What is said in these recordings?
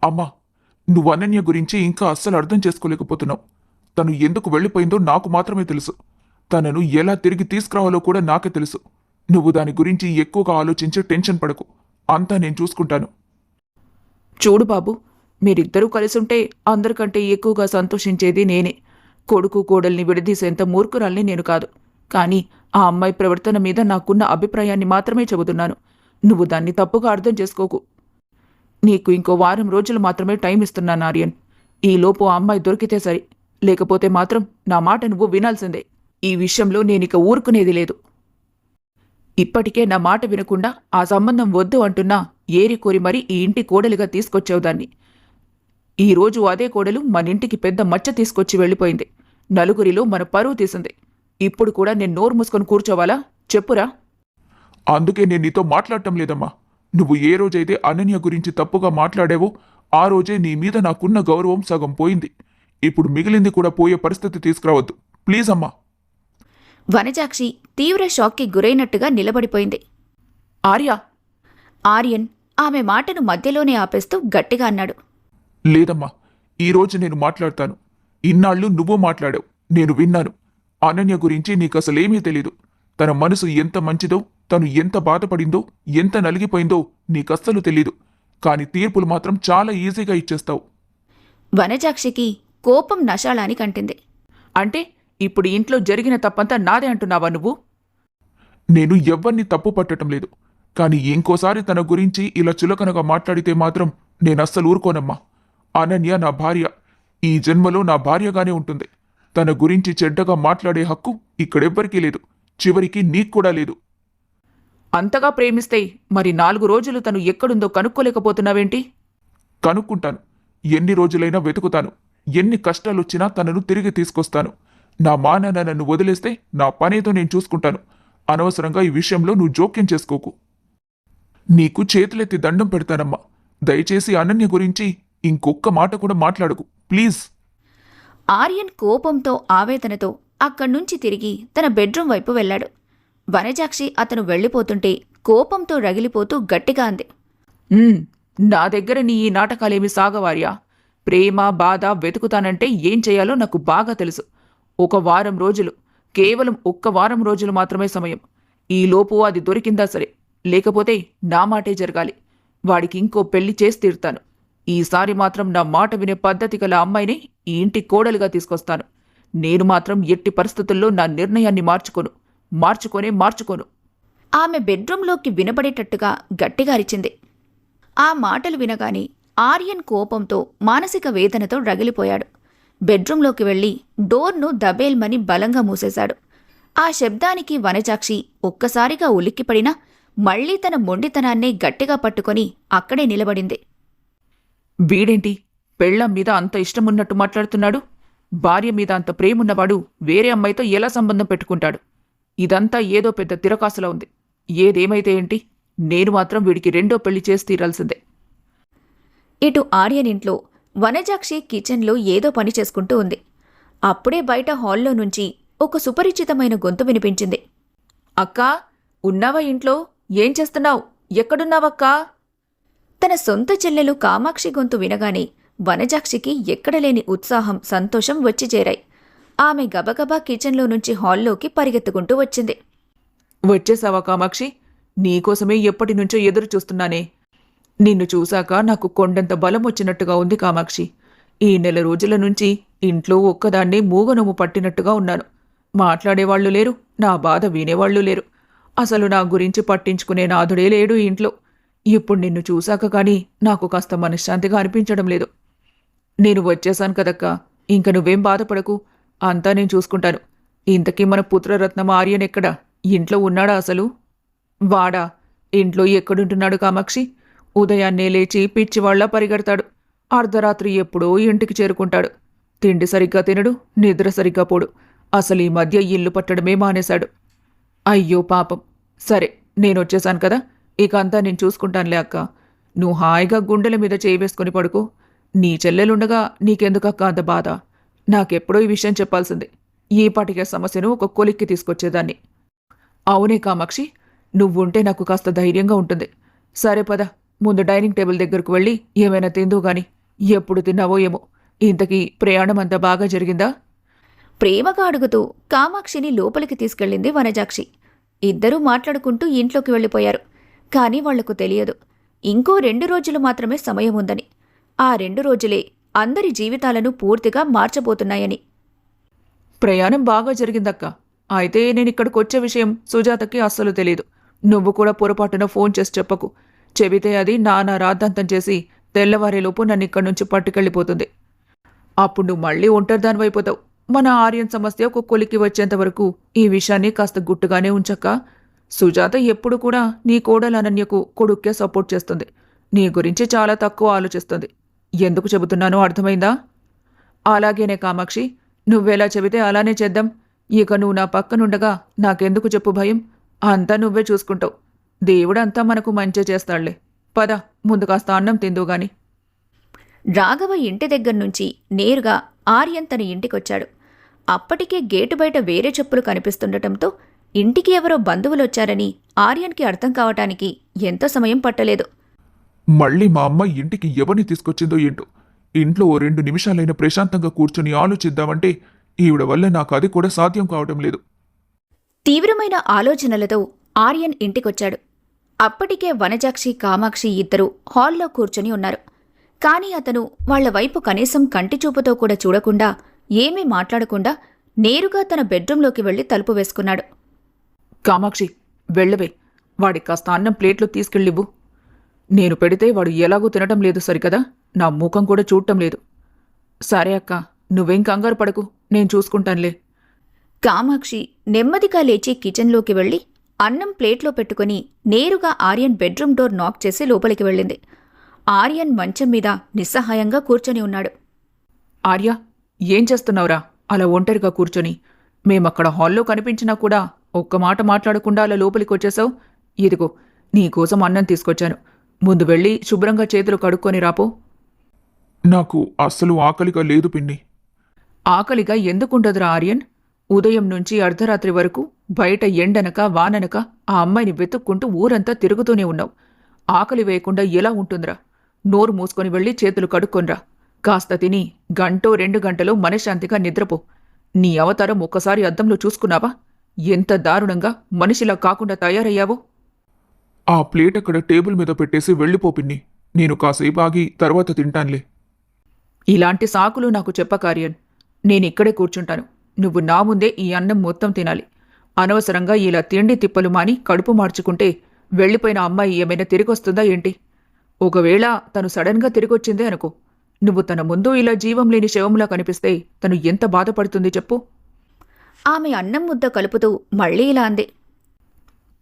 అమ్మా, నువ్వు అనన్య గురించి ఇంకా అస్సలు అర్థం చేసుకోలేకపోతున్నావు. తను ఎందుకు వెళ్ళిపోయిందో నాకు మాత్రమే తెలుసు. తనను ఎలా తిరిగి తీసుకురావాలో కూడా నాకే తెలుసు. నువ్వు దాని గురించి ఎక్కువగా ఆలోచించి టెన్షన్ పడకు. అంతా నేను చూసుకుంటాను. చూడు బాబు, మీరిద్దరూ కలిసుంటే అందరికంటే ఎక్కువగా సంతోషించేది నేనే. కొడుకు కోడల్ని విడదీసేంత మూర్ఖురాల్ని నేను కాదు. కానీ ఆ అమ్మాయి ప్రవర్తన మీద నాకున్న అభిప్రాయాన్ని మాత్రమే చెబుతున్నాను. నువ్వు దాన్ని తప్పుగా అర్థం చేసుకోకు. నీకు ఇంకో వారం రోజులు మాత్రమే టైం ఇస్తున్నాను ఆర్యన్. ఈలోపు ఆ అమ్మాయి దొరికితే సరి. లేకపోతే మాత్రం నా మాట నువ్వు వినాల్సిందే. ఈ విషయంలో నేనిక ఊరుకునేది లేదు. ఇప్పటికే నా మాట వినకుండా ఆ సంబంధం వద్దు అంటున్నా ఏరికోరి మరీ ఈ ఇంటి కోడలిగా తీసుకొచ్చావు దాన్ని. ఈరోజు అదే కోడలు మనింటికి పెద్ద మచ్చ తీసుకొచ్చి వెళ్ళిపోయింది. నలుగురిలో మన పరువు తీసింది. ఇప్పుడు కూడా నేను నోరు మూసుకొని కూర్చోవాలా? చెప్పురా. అందుకే నేను నీతో మాట్లాడటం లేదమ్మా. నువ్వు ఏ రోజైతే అనన్య గురించి తప్పుగా మాట్లాడావో ఆ రోజే నీ మీద నాకున్న గౌరవం సగం పోయింది. ఇప్పుడు మిగిలింది కూడా పోయే పరిస్థితి తీసుకురావద్దు ప్లీజ్ అమ్మా. వనజాక్షి తీవ్ర షాక్కి గురైనట్టుగా నిలబడిపోయింది. ఆర్య! ఆర్యన్ ఆమె మాటను మధ్యలోనే ఆపేస్తూ గట్టిగా అన్నాడు. లేదమ్మా, ఈరోజు నేను మాట్లాడతాను. ఇన్నాళ్ళు నువ్వు మాట్లాడావు, నేను విన్నాను. అనన్య గురించి నీకసలేమీ తెలీదు. తన మనసు ఎంత మంచిదో, తను ఎంత బాధపడిందో, ఎంత నలిగిపోయిందో నీకస్సలు తెలీదు. కాని తీర్పులు మాత్రం చాలా ఈజీగా ఇచ్చేస్తావు. వనజాక్షికి కోపం నశాళాని కంటింది. అంటే ఇప్పుడు ఇంట్లో జరిగిన తప్పంతా నాదే అంటున్నావా నువ్వు? నేను ఎవ్వరిని తప్పు పట్టడం లేదు. కాని ఇంకోసారి తన గురించి ఇలా చులకనగా మాట్లాడితే మాత్రం నేనస్సలు ఊరుకోనమ్మా. అనన్య నా భార్య. ఈ జన్మలో నా భార్యగానే ఉంటుంది. తన గురించి చెడ్డగా మాట్లాడే హక్కు ఇక్కడెవ్వరికీ లేదు. చివరికి నీక్కూడా లేదు. అంతగా ప్రేమిస్తే మరి 4 రోజులు తను ఎక్కడుందో కనుక్కోలేకపోతున్నావేంటి? కనుక్కుంటాను. ఎన్ని రోజులైనా వెతుకుతాను. ఎన్ని కష్టాలొచ్చినా తనను తిరిగి తీసుకొస్తాను. నా నాన్న నన్ను వదిలేస్తే నా పనేదో నేను చూసుకుంటాను. అనవసరంగా ఈ విషయంలో నువ్వు జోక్యం చేసుకోకు. నీకు చేతులెత్తి దండం పెడతానమ్మా. దయచేసి అనన్య గురించి ఇంకొక్క మాట కూడా మాట్లాడకు ప్లీజ్. ఆర్యన్ కోపంతో ఆవేదనతో అక్కడ్నుంచి తిరిగి తన బెడ్రూం వైపు వెళ్లాడు. వనజాక్షి అతను వెళ్ళిపోతుంటే కోపంతో రగిలిపోతూ గట్టిగా అంది. నా దగ్గర నీ ఈ నాటకాలేమి సాగవార్యా? ప్రేమ బాధ వెతుకుతానంటే ఏం చేయాలో నాకు బాగా తెలుసు. 1 వారం రోజులు, కేవలం 1 వారం రోజులు మాత్రమే సమయం. ఈలోపు అది దొరికిందా సరే, లేకపోతే నా మాటే జరగాలి. వాడికి ఇంకో పెళ్లి చేసి తీరుతాను. ఈసారి మాత్రం నా మాట వినే పద్ధతి గల అమ్మాయిని ఈ ఇంటి కోడలుగా తీసుకొస్తాను. నేను మాత్రం ఎట్టి పరిస్థితుల్లో నా నిర్ణయాన్ని మార్చుకోను. ఆమె బెడ్రూంలోకి వినబడేటట్టుగా గట్టిగా అరిచింది. ఆ మాటలు వినగానే ఆర్యన్ కోపంతో మానసిక వేదనతో రగిలిపోయాడు. బెడ్రూంలోకి వెళ్లి డోర్ను దబేల్మని బలంగా మూసేశాడు. ఆ శబ్దానికి వనజాక్షి ఒక్కసారిగా ఉలిక్కిపడినా మళ్లీ తన మొండితనాన్నే గట్టిగా పట్టుకొని అక్కడే నిలబడింది. వీడేంటి పెళ్ళాం మీద అంత ఇష్టమున్నట్టు మాట్లాడుతున్నాడు? భార్య మీద అంత ప్రేమున్నవాడు వేరే అమ్మాయితో ఎలా సంబంధం పెట్టుకుంటాడు? ఇదంతా ఏదో పెద్ద తిరకాసులా ఉంది. ఏదేమైతే ఏంటి, నేను మాత్రం వీడికి 2వ పెళ్లి చేసి తీరాల్సిందే. ఇటు ఆర్యన్ ఇంట్లో వనజాక్షి కిచెన్లో ఏదో పని చేసుకుంటూ ఉంది. అప్పుడే బయట హాల్లో నుంచి ఒక సుపరిచితమైన గొంతు వినిపించింది. అక్కా, ఉన్నావా ఇంట్లో? ఏం చేస్తున్నావు? ఎక్కడున్నావక్కా? తన సొంత చెల్లెలు కామాక్షి గొంతు వినగానే వనజాక్షికి ఎక్కడలేని ఉత్సాహం, సంతోషం వచ్చి చేరాయి. ఆమె గబగబా కిచెన్లో నుంచి హాల్లోకి పరిగెత్తుకుంటూ వచ్చింది. వచ్చేసావా కామాక్షి? నీకోసమే ఎప్పటినుంచో ఎదురు చూస్తున్నానే. నిన్ను చూశాక నాకు కొండంత బలం వచ్చినట్టుగా ఉంది కామాక్షి. ఈ 1 నెల రోజుల నుంచి ఇంట్లో ఒక్కదాన్నే మూగనొమ్ము పట్టినట్టుగా ఉన్నాను. మాట్లాడేవాళ్లు లేరు, నా బాధ వినేవాళ్లు లేరు. అసలు నా గురించి పట్టించుకునే నాథుడే లేడు ఇంట్లో. ఇప్పుడు నిన్ను చూశాక కానీ నాకు కాస్త మనశ్శాంతిగా అనిపించడం లేదు. నేను వచ్చేశాను కదక్కా, ఇంక నువ్వేం బాధపడకు. అంతా నేను చూసుకుంటాను. ఇంతకీ మన పుత్రరత్నం ఆర్యన్ ఎక్కడా? ఇంట్లో ఉన్నాడా అసలు? వాడా? ఇంట్లో ఎక్కడుంటున్నాడు కామాక్షి? ఉదయాన్నే లేచి పిచ్చివాళ్లా పరిగెడతాడు. అర్ధరాత్రి ఎప్పుడో ఇంటికి చేరుకుంటాడు. తిండి సరిగ్గా తినడు, నిద్ర సరిగ్గా పోడు. అసలు ఈ మధ్య ఇల్లు పట్టడమే మానేశాడు. అయ్యో పాపం. సరే, నేనొచ్చేశాను కదా, ఇక అంతా నేను చూసుకుంటానులే అక్క. నువ్వు హాయిగా గుండెల మీద చేయి వేసుకుని పడుకో. నీ చెల్లెలుండగా నీకెందుకక్క అంత బాధ? నాకెప్పుడో ఈ విషయం చెప్పాల్సింది. ఈ పాటికే సమస్యను ఒక కొలిక్కి తీసుకొచ్చేదాన్ని. అవునే కామాక్షి, నువ్వుంటే నాకు కాస్త ధైర్యంగా ఉంటుంది. సరే పద, ముందు డైనింగ్ టేబుల్ దగ్గరకు వెళ్ళి ఏమైనా తిందో గాని. ఎప్పుడు తిన్నావో ఏమో. ఇంతకీ ప్రయాణం అంతా బాగా జరిగిందా? ప్రేమగా అడుగుతూ కామాక్షిని లోపలికి తీసుకెళ్ళింది వనజాక్షి. ఇద్దరూ మాట్లాడుకుంటూ ఇంట్లోకి వెళ్ళిపోయారు. కాని వాళ్లకు తెలియదు ఇంకో 2 రోజులు మాత్రమే సమయం ఉందని. ఆ 2 రోజులే అందరి జీవితాలను పూర్తిగా మార్చబోతున్నాయని. ప్రయాణం బాగా జరిగిందక్క. అయితే నేనిక్కడికొచ్చే విషయం సుజాతకి అస్సలు తెలీదు. నువ్వు కూడా పొరపాటున ఫోన్ చేసి చెప్పకు. చెబితే అది నానా రాద్ధాంతం చేసి తెల్లవారేలోపు నన్ను ఇక్కడి నుంచి పట్టుకెళ్ళిపోతుంది. అప్పుడు నువ్వు మళ్ళీ ఒంటరిదానివైపోతావు. మన ఆర్యన్ సమస్య ఒక కొలికి వచ్చేంత వరకు ఈ విషయాన్ని కాస్త గుట్టుగానే ఉంచక్క. సుజాత ఎప్పుడు కూడా నీ కోడలు అనన్యకు కొడుక్కే సపోర్ట్ చేస్తుంది. నీ గురించి చాలా తక్కువ ఆలోచిస్తుంది. ఎందుకు చెబుతున్నానో అర్థమైందా? అలాగేనే కామాక్షి, నువ్వెలా చెబితే అలానే చేద్దాం. ఇక నువ్వు నా పక్కనుండగా నాకెందుకు చెప్పు భయం? అంతా నువ్వే చూసుకుంటావు. దేవుడంతా మనకు మంచి చేస్తాడులే. పద, ముందు కాస్త అన్నం తిందుగాని. రాఘవ ఇంటి దగ్గర్నుంచి నేరుగా ఆర్యన్ తన ఇంటికొచ్చాడు. అప్పటికే గేటు బయట వేరే చెప్పులు కనిపిస్తుండటంతో ఇంటికి ఎవరో బంధువులొచ్చారని ఆర్యన్కి అర్థం కావటానికి ఎంతో సమయం పట్టలేదు. మళ్ళీ మా అమ్మ ఇంటికి ఎవరిని తీసుకొచ్చిందో ఏంటో. ఇంట్లో ఓ 2 నిమిషాలైనా ప్రశాంతంగా కూర్చొని ఆలోచిద్దామంటే ఈవిడ వల్ల నాకు అది కూడా సాధ్యం కావటం లేదు. తీవ్రమైన ఆలోచనలతో ఆర్యన్ ఇంటికొచ్చాడు. అప్పటికే వనజాక్షి, కామాక్షి ఇద్దరూ హాల్లో కూర్చొని ఉన్నారు. కాని అతను వాళ్ల వైపు కనీసం కంటిచూపుతో కూడా చూడకుండా, ఏమీ మాట్లాడకుండా నేరుగా తన బెడ్రూంలోకి వెళ్లి తలుపు వేసుకున్నాడు. కామాక్షి, వెళ్ళవే. వాడికి కాస్త అన్నం ప్లేట్లో తీసుకెళ్ళివ్వు. నేను పెడితే వాడు ఎలాగూ తినటం లేదు సరికదా, నా ముఖం కూడా చూడటం లేదు. సరే అక్క, నువ్వేం కంగారు పడకు, నేను చూసుకుంటానులే. కామాక్షి నెమ్మదిగా లేచి కిచెన్లోకి వెళ్లి అన్నం ప్లేట్లో పెట్టుకుని నేరుగా ఆర్యన్ బెడ్రూమ్ డోర్ నాక్ చేసి లోపలికి వెళ్ళింది. ఆర్యన్ మంచం మీద నిస్సహాయంగా కూర్చొని ఉన్నాడు. ఆర్య, ఏం చేస్తున్నావురా అలా ఒంటరిగా కూర్చొని? మేమక్కడ హాల్లో కనిపించినా కూడా ఒక్క మాట మాట్లాడకుండా అలా లోపలికి వచ్చేసావు. ఇదిగో నీకోసం అన్నం తీసుకొచ్చాను. ముందు వెళ్ళి శుభ్రంగా చేతులు కడుక్కొని రాపో. నాకు అస్సలు ఆకలిగా లేదు పిన్ని. ఆకలిగా ఎందుకుండదురా ఆర్యన్? ఉదయం నుంచి అర్ధరాత్రి వరకు బయట ఎండనక వాననక ఆ అమ్మాయిని వెతుక్కుంటూ ఊరంతా తిరుగుతూనే ఉన్నావు. ఆకలి వేయకుండా ఎలా ఉంటుందిరా? నోరు మూసుకొని వెళ్ళి చేతులు కడుక్కొనిరా. కాస్త తిని 1-2 గంటలు మనశ్శాంతిగా నిద్రపో. నీ అవతారం ఒక్కసారి అద్దంలో చూసుకున్నావా? ఎంత దారుణంగా మనిషిలా కాకుండా తయారయ్యావో. ఆ ప్లేట్ అక్కడ టేబుల్ మీద పెట్టేసి వెళ్ళిపో పిన్ని. నేను కాసేపు ఆగి తర్వాత తింటానులే. ఇలాంటి సాకులు నాకు చెప్పకార్యన్. నేనిక్కడే కూర్చుంటాను. నువ్వు నా ముందే ఈ అన్నం మొత్తం తినాలి. అనవసరంగా ఇలా తిండి తిప్పలు మాని కడుపు మార్చుకుంటే వెళ్ళిపోయిన అమ్మాయి ఏమైనా తిరిగొస్తుందా ఏంటి? ఒకవేళ తను సడన్గా తిరిగొచ్చిందే అనుకో, నువ్వు తన ముందు ఇలా జీవం లేని శవంలా కనిపిస్తే తను ఎంత బాధపడుతుంది చెప్పు. ఆమె అన్నం ముద్ద కలుపుతూ మళ్లీ ఇలా అంది.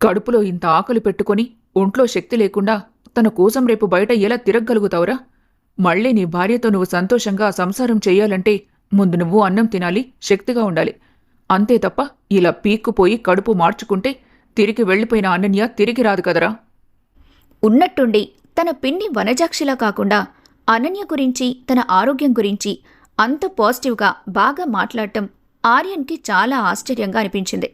కడుపులో ఇంత ఆకలి పెట్టుకొని ఒంట్లో శక్తి లేకుండా తన కోసం రేపు బయట ఎలా తిరగగలుగుతావురా? మళ్ళీ నీ భార్యతో నువ్వు సంతోషంగా సంసారం చెయ్యాలంటే ముందు నువ్వు అన్నం తినాలి, శక్తిగా ఉండాలి. అంతే తప్ప ఇలా పీక్కుపోయి కడుపు మార్చుకుంటే తిరిగి వెళ్ళిపోయిన అనన్య తిరిగి రాదు కదరా. ఉన్నట్టుండి తన పిన్ని వనజాక్షిలా కాకుండా అనన్య గురించి, తన ఆరోగ్యం గురించి అంత పాజిటివ్గా బాగా మాట్లాడటం ఆర్యన్కి చాలా ఆశ్చర్యంగా అనిపించింది.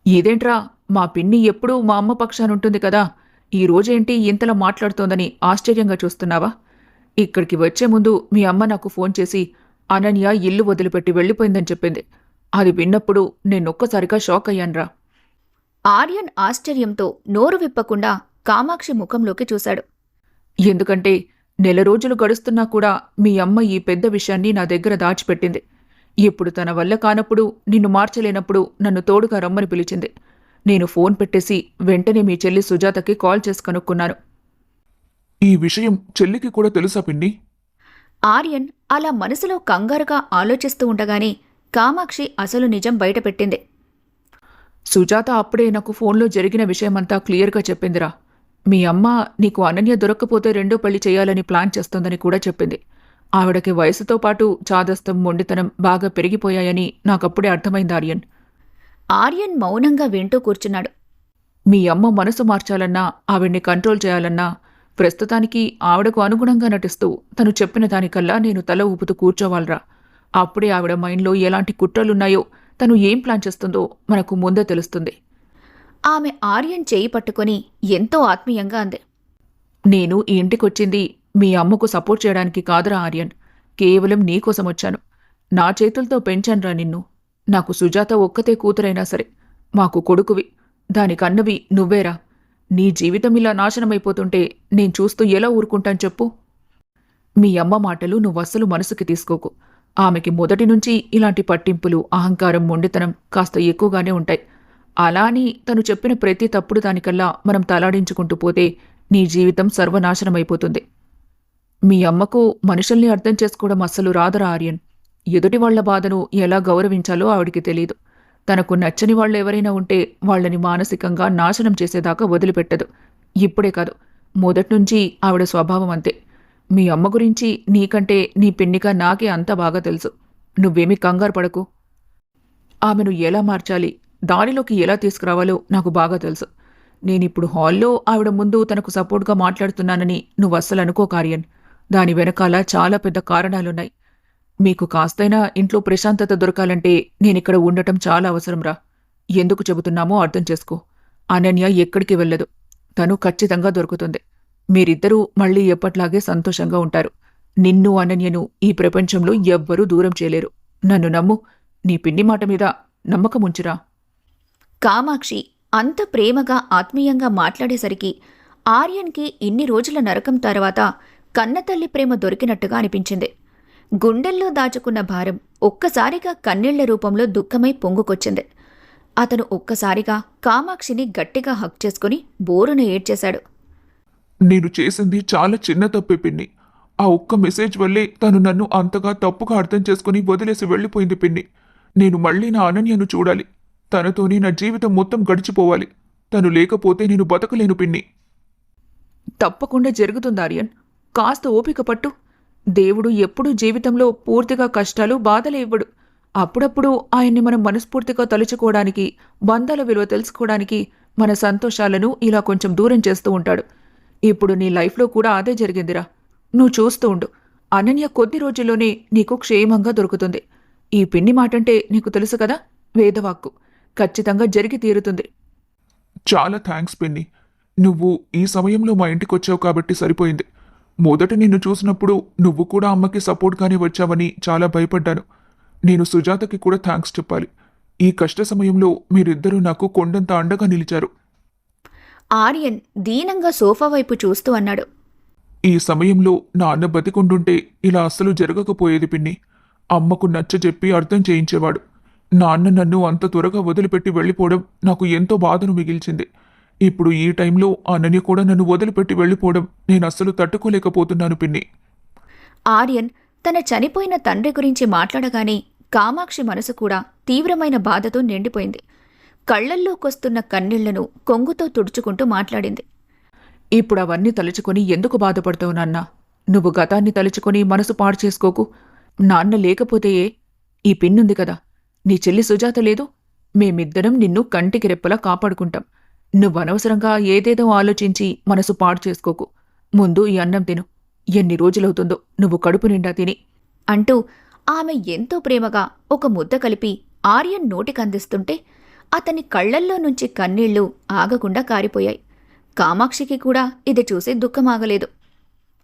ఇదేంట్రా, మా పిన్ని ఎప్పుడూ మా అమ్మ పక్షానుంటుంది కదా, ఈ రోజేంటి ఇంతలా మాట్లాడుతోందని ఆశ్చర్యంగా చూస్తున్నావా? ఇక్కడికి వచ్చే ముందు మీ అమ్మ నాకు ఫోన్ చేసి అనన్య ఇల్లు వదిలిపెట్టి వెళ్ళిపోయిందని చెప్పింది. అది విన్నప్పుడు నేనొక్కసారిగా షాక్ అయ్యాన్రా. ఆర్యన్ ఆశ్చర్యంతో నోరు విప్పకుండా కామాక్షి ముఖంలోకి చూశాడు. ఎందుకంటే 1 రోజులు గడుస్తున్నా కూడా మీ అమ్మ ఈ పెద్ద విషయాన్ని నా దగ్గర దాచిపెట్టింది. ఇప్పుడు తన వల్ల కానప్పుడు, నిన్ను మార్చలేనప్పుడు నన్ను తోడుగా రమ్మని పిలిచింది. నేను ఫోన్ పెట్టేసి వెంటనే మీ చెల్లి సుజాతకి కాల్ చేసి కనుక్కున్నాను. ఈ విషయం చెల్లికి కూడా తెలుసా పిన్ని? ఆర్యన్ అలా మనసులో కంగారుగా ఆలోచిస్తూ ఉండగానే కామాక్షి అసలు నిజం బయటపెట్టింది. సుజాత అప్పుడే నాకు ఫోన్లో జరిగిన విషయమంతా క్లియర్గా చెప్పిందిరా. మీ అమ్మ నీకు అనన్య దొరక్కపోతే 2వ పెళ్లి చేయాలని ప్లాన్ చేస్తోందని కూడా చెప్పింది. ఆవిడకి వయసుతో పాటు చాదస్తం, మొండితనం బాగా పెరిగిపోయాయని నాకప్పుడే అర్థమైంది ఆర్యన్. ఆర్యన్ మౌనంగా వింటూ కూర్చున్నాడు. మీ అమ్మ మనసు మార్చాలన్నా, ఆవిడ్ని కంట్రోల్ చేయాలన్నా ప్రస్తుతానికి ఆవిడకు అనుగుణంగా నటిస్తూ తను చెప్పిన దానికల్లా నేను తల ఊపుతూ కూర్చోవాలరా. అప్పుడే ఆవిడ మైండ్లో ఎలాంటి కుట్రలున్నాయో, తను ఏం ప్లాన్ చేస్తుందో మనకు ముందే తెలుస్తుంది. ఆమె ఆర్యన్ చేయి పట్టుకుని ఎంతో ఆత్మీయంగా అంది. నేను ఈ ఇంటికొచ్చింది మీ అమ్మకు సపోర్ట్ చేయడానికి కాదురా ఆర్యన్. కేవలం నీకోసం వచ్చాను. నా చేతులతో పెంచానురా నిన్ను. నాకు సుజాత ఒక్కతే కూతురైనా సరే, మాకు కొడుకువి, దానికన్నవి నువ్వేరా. నీ జీవితం ఇలా నాశనమైపోతుంటే నేను చూస్తూ ఎలా ఊరుకుంటాను చెప్పు? మీ అమ్మ మాటలు నువ్వస్సలు మనసుకి తీసుకోకు. ఆమెకి మొదటి నుంచి ఇలాంటి పట్టింపులు, అహంకారం, మొండితనం కాస్త ఎక్కువగానే ఉంటాయి. అలా అని తను చెప్పిన ప్రతి తప్పుడు దానికల్లా మనం తలాడించుకుంటూ పోతే నీ జీవితం సర్వనాశనమైపోతుంది. మీ అమ్మకు మనుషుల్ని అర్థం చేసుకోవడం అస్సలు రాదురా ఆర్యన్. ఎదుటి వాళ్ల బాధను ఎలా గౌరవించాలో ఆవిడికి తెలీదు. తనకు నచ్చని వాళ్ళు ఎవరైనా ఉంటే వాళ్ళని మానసికంగా నాశనం చేసేదాకా వదిలిపెట్టదు. ఇప్పుడే కాదు, మొదట్నుంచి ఆవిడ స్వభావం అంతే. మీ అమ్మ గురించి నీకంటే నీ పిన్నిగా నాకే అంత బాగా తెలుసు. నువ్వేమీ కంగారు పడకు. ఆమెను ఎలా మార్చాలి, దానిలోకి ఎలా తీసుకురావాలో నాకు బాగా తెలుసు. నేనిప్పుడు హాల్లో ఆవిడ ముందు తనకు సపోర్ట్గా మాట్లాడుతున్నానని నువ్వస్సలు అనుకో ఆర్యన్. దాని వెనకాల చాలా పెద్ద కారణాలున్నాయి. మీకు కాస్తైనా ఇంట్లో ప్రశాంతత దొరకాలంటే నేనిక్కడ ఉండటం చాలా అవసరంరా. ఎందుకు చెబుతున్నామో అర్థం చేసుకో. అనన్య ఎక్కడికి వెళ్ళదు. తను ఖచ్చితంగా దొరుకుతుంది. మీరిద్దరూ మళ్ళీ ఎప్పట్లాగే సంతోషంగా ఉంటారు. నిన్ను, అనన్యను ఈ ప్రపంచంలో ఎవ్వరూ దూరం చేయలేరు. నన్ను నమ్ము. నీ పిన్ని మాట మీద నమ్మకముంచురా. కామాక్షి అంత ప్రేమగా ఆత్మీయంగా మాట్లాడేసరికి ఆర్యన్కి ఇన్ని రోజుల నరకం తర్వాత కన్నతల్లి ప్రేమ దొరికినట్టుగా అనిపించింది. గుండెల్లో దాచుకున్న భారం ఒక్కసారిగా కన్నీళ్ల రూపంలో దుఃఖమై పొంగుకొచ్చింది. అతను ఒక్కసారిగా కామాక్షిని గట్టిగా హక్ చేసుకుని బోరున ఏడ్చేశాడు. నేను చేసింది చాలా చిన్న తప్పే పిన్ని. ఆ ఒక్క మెసేజ్ వల్లే తను నన్ను అంతగా తప్పుగా అర్థం చేసుకుని వదిలేసి వెళ్ళిపోయింది పిన్ని. నేను మళ్ళీ నా అనన్యను చూడాలి. తనతోనే నా జీవితం మొత్తం గడిచిపోవాలి. తను లేకపోతే నేను బతకలేను పిన్ని. తప్పకుండా జరుగుతుంది ఆర్యన్. కాస్త ఓపిక పట్టు. దేవుడు ఎప్పుడూ జీవితంలో పూర్తిగా కష్టాలు, బాధలే ఇవ్వడు. అప్పుడప్పుడు ఆయన్ని మనం మనస్ఫూర్తిగా తలుచుకోవడానికి, బంధాల విలువ తెలుసుకోవడానికి మన సంతోషాలను ఇలా కొంచెం దూరం చేస్తూ ఉంటాడు. ఇప్పుడు నీ లైఫ్లో కూడా అదే జరిగిందిరా. నువ్వు చూస్తూ ఉండు. అనన్య కొద్ది రోజుల్లోనే నీకు క్షేమంగా దొరుకుతుంది. ఈ పిన్ని మాటంటే నీకు తెలుసు కదా, వేదవాక్కు. ఖచ్చితంగా జరిగి తీరుతుంది. చాలా థ్యాంక్స్ పిన్ని. నువ్వు ఈ సమయంలో మా ఇంటికి వచ్చావు కాబట్టి సరిపోయింది. మొదట నిన్ను చూసినప్పుడు నువ్వు కూడా అమ్మకి సపోర్ట్గానే వచ్చావని చాలా భయపడ్డాను. నేను సుజాతకి కూడా థ్యాంక్స్ చెప్పాలి. ఈ కష్ట సమయంలో మీరిద్దరూ నాకు కొండంత అండగా నిలిచారు. ఆర్యన్ దీనంగా సోఫా వైపు చూస్తూ అన్నాడు. ఈ సమయంలో నా అన్న బతికుండుంటే ఇలా అస్సలు జరగకపోయేది పిన్ని. అమ్మకు నచ్చజెప్పి అర్థం చేయించేవాడు. నా అన్న నన్ను అంత త్వరగా వదిలిపెట్టి వెళ్ళిపోవడం నాకు ఎంతో బాధను మిగిల్చింది. ఇప్పుడు ఈ టైంలో అనన్య కూడా నన్ను వదిలిపెట్టి వెళ్ళిపోవడం నేను అస్సలు తట్టుకోలేకపోతున్నాను పిన్ని. ఆర్యన్ తన చనిపోయిన తండ్రి గురించి మాట్లాడగానే కామాక్షి మనసు కూడా తీవ్రమైన బాధతో నిండిపోయింది. కళ్లల్లోకొస్తున్న కన్నీళ్లను కొంగుతో తుడుచుకుంటూ మాట్లాడింది. ఇప్పుడు అవన్నీ తలుచుకొని ఎందుకు బాధపడతావు నాన్నా? నువ్వు గతాన్ని తలుచుకొని మనసు పాడు చేసుకోకు. నాన్న లేకపోతేయే. ఈ పిన్నుంది కదా, నీ చెల్లి సుజాత లేదు. మేమిద్దరం నిన్ను కంటికి రెప్పలా కాపాడుకుంటాం. నువ్వనవసరంగా ఏదేదో ఆలోచించి మనసు పాడు చేసుకోకు. ముందు ఈ అన్నం తిను. ఎన్ని రోజులవుతుందో నువ్వు కడుపు నిండా తిని అంటూ ఆమె ఎంతో ప్రేమగా ఒక ముద్ద కలిపి ఆర్యన్ నోటికందిస్తుంటే అతని కళ్లల్లో నుంచి కన్నీళ్లు ఆగకుండా కారిపోయాయి. కామాక్షికి కూడా ఇది చూసి దుఃఖమాగలేదు.